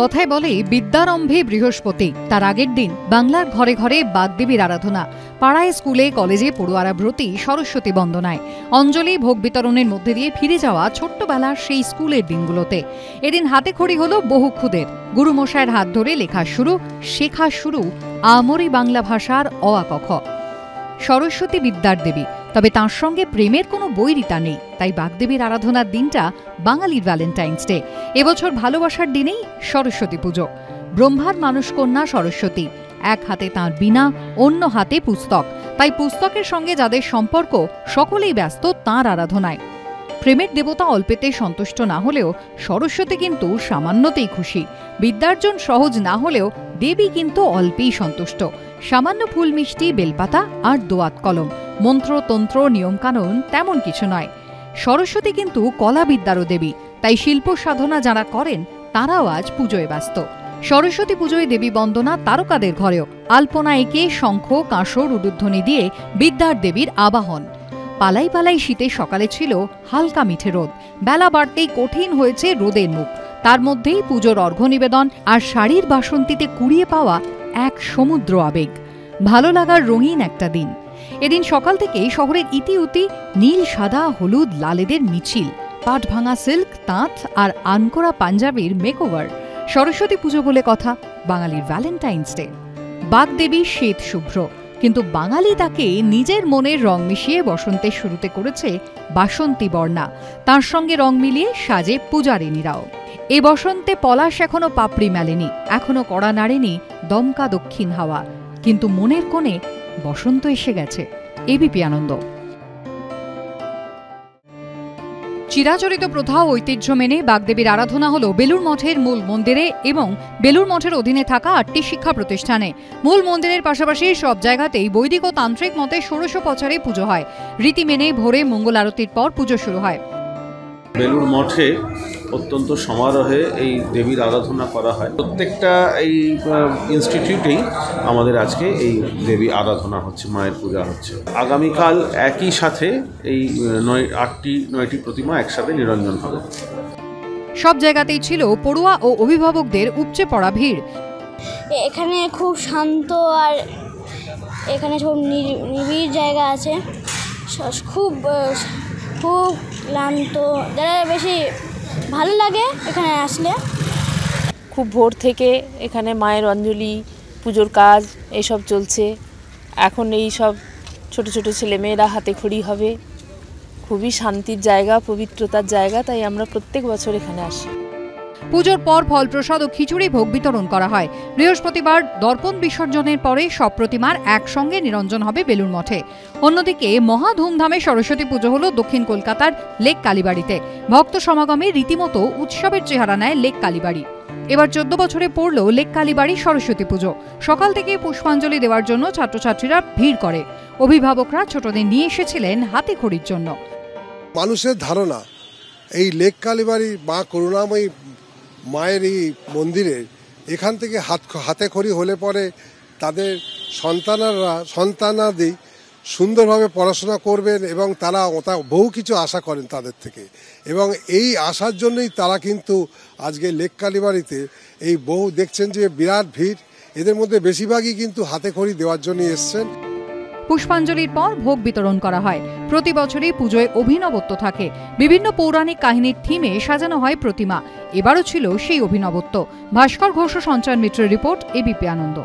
কথায় বলে বিদ্যারম্ভে বৃহস্পতি। তার আগের দিন বাংলার ঘরে ঘরে বাগদেবীর আরাধনা, পাড়ায় স্কুলে কলেজে পড়ুয়ারা ব্রতী সরস্বতী বন্দনায়, অঞ্জলি ভোগ বিতরণের মধ্যে দিয়ে ফিরে যাওয়া ছোট্টবেলার সেই স্কুলের দিনগুলোতে। এদিন হাতে খড়ি হলো বহু খুদের, গুরুমশায়ের হাত ধরে লেখা শুরু, শেখা শুরু আমরি বাংলা ভাষার অ আ ক খ। সরস্বতী বিদ্যার দেবী, তবে তাঁর সঙ্গে প্রেমের কোনো বৈরিতা নেই। তাই বাগদেবীর আরাধনার দিনটা বাঙালির ভ্যালেন্টাইন্স ডে। এবছর ভালোবাসার দিনেই সরস্বতী পুজো। ব্রহ্মার মানুষকন্যা সরস্বতী, এক হাতে তাঁর বীণা, অন্য হাতে পুস্তক। তাই পুস্তকের সঙ্গে যাদের সম্পর্ক সকলেই ব্যস্ত তাঁর আরাধনায়। প্রেমের দেবতা অল্পেতে সন্তুষ্ট না হলেও সরস্বতী কিন্তু সামান্যতেই খুশি। বিদ্যার্জন সহজ না হলেও দেবী কিন্তু অল্পেই সন্তুষ্ট। সামান্য ফুল মিষ্টি, বেলপাতা আর দোয়াত কলম, মন্ত্রতন্ত্র নিয়মকানুন তেমন কিছু নয়। সরস্বতী কিন্তু কলাবিদ্যারও দেবী, তাই শিল্প সাধনা যারা করেন তারাও আজ পুজোয় ব্যস্ত। সরস্বতী পুজোয় দেবী বন্দনা তারকাদের ঘরেও। আলপনা এঁকে শঙ্খ, কাঁসর, উলুধ্বনি দিয়ে বিদ্যার দেবীর আবাহন। পালাই পালাই শীতের সকালে ছিল হালকা মিঠে রোদ, বেলা বাড়তেই কঠিন হয়েছে রোদের মুখ। তার মধ্যেই পুজোর অর্ঘ্য নিবেদন আর শাড়ির বাসন্তীতে কুড়িয়ে পাওয়া এক সমুদ্র আবেগ। ভালো লাগার রঙিন একটা দিন। এদিন সকাল থেকেই শহরের ইতিউতি নীল, সাদা, হলুদ, লালেদের মিছিল, পাট ভাঙা সিল্ক, তাঁত আর আনকোরা পাঞ্জাবির মেকওভার। সরস্বতী পুজো বলে কথা, বাঙালির ভ্যালেন্টাইন্স ডে। বাগদেবী শ্বেত শুভ্র, কিন্তু বাঙালি তাকে নিজের মনের রং মিশিয়ে বসন্তের শুরুতে করেছে বাসন্তী বর্ণা। তার সঙ্গে রং মিলিয়ে সাজে পূজারিনীরাও। এ বসন্তে পলাশ এখনো পাপড়ি মেলেনি, এখনো কড়া নাড়েনি দমকা দক্ষিণ হাওয়া, কিন্তু মনের কোণে বসন্ত এসে গেছে। এবিপি আনন্দ। চিরাচরিত প্রথা ও ঐতিহ্য মেনে বাগদেবীর আরাধনা হল বেলুড় মঠের মূল মন্দিরে এবং বেলুড় মঠের অধীনে থাকা 8টি শিক্ষা প্রতিষ্ঠানে। মূল মন্দিরের পাশাপাশি সব জায়গাতেই বৈদিক ও তান্ত্রিক মতে ষোড়শোপচারে পুজো হয়। রীতি মেনে ভোরে মঙ্গল আরতির পর পুজো শুরু হয়। বেলুড় মঠে অত্যন্ত সমারোহে এই দেবীর আরাধনা করা হয়। প্রত্যেকটা এই ইনস্টিটিউটেই আমাদের আজকে এই দেবী আরাধনা হচ্ছে, মায়ের পূজা হচ্ছে। আগামীকাল একই সাথে এই 9টি প্রতিমা একসাথে নিরঞ্জন হবে। সব জায়গাতেই ছিল পড়ুয়া ও অভিভাবকদের উপচে পড়া ভিড়। এখানে খুব শান্ত আর এখানে সব নিবিড় জায়গা আছে। খুব ক্লান্ত, যারা বেশি ভালো লাগে এখানে আসলে। খুব ভোর থেকে এখানে মায়ের অঞ্জলি, পুজোর কাজ এইসব চলছে। এখন এই সব ছোট ছোট ছেলেমেয়েরা হাতে খড়ি হবে। খুবই শান্তির জায়গা, পবিত্রতার জায়গা, তাই আমরা প্রত্যেক বছর এখানে আসি। পুজোর পর ফল প্রসাদ ও খিচুড়ি ভোগ বিতরণ করা হয়। বৃহস্পতিবার দর্পণ বিসর্জনের পরে সব প্রতিমার একসঙ্গে নিরঞ্জন হবে বেলুড় মঠে। অন্যদিকে মহা ধুমধামে সরস্বতী পুজো হলো দক্ষিণ কলকাতার লেক কালীবাড়িতে। ভক্ত সমাগমে রীতিমতো উৎসবের চেহারা নেয় লেক কালীবাড়ি। এবার 14 বছরে পড়ল লেক কালীবাড়ি সরস্বতী পুজো। সকাল থেকে পুষ্পাঞ্জলি দেওয়ার জন্য ছাত্রছাত্রীরা ভিড় করে। অভিভাবকরা ছোটদের নিয়ে এসেছিলেন হাতে খড়ির জন্য। মানুষের ধারণা এই লেক কালীবাড়ি মা করুণাময়ী মায়ের এই মন্দিরে এখান থেকে হাতে খড়ি হলে পরে তাদের সন্তানাদি সুন্দরভাবে পড়াশোনা করবেন এবং তারা বহু কিছু আশা করেন তাদের থেকে। এবং এই আশার জন্যই তারা কিন্তু আজকে লেক কালীবাড়িতে এই বহু দেখছেন যে বিরাট ভিড়। এদের মধ্যে বেশিরভাগই কিন্তু হাতে খড়ি দেওয়ার জন্য এসছেন। পুষ্পাঞ্জলির পর ভোগ বিতরণ করা হয়। প্রতি বছরই পুজোয় অভিনবত্ব থাকে। বিভিন্ন পৌরাণিক কাহিনীর থিমে সাজানো হয় প্রতিমা। এবারও ছিল সেই অভিনবত্ব। ভাস্কর ঘোষ ও সঞ্চয়ন মিত্রের রিপোর্ট, এবিপি আনন্দ।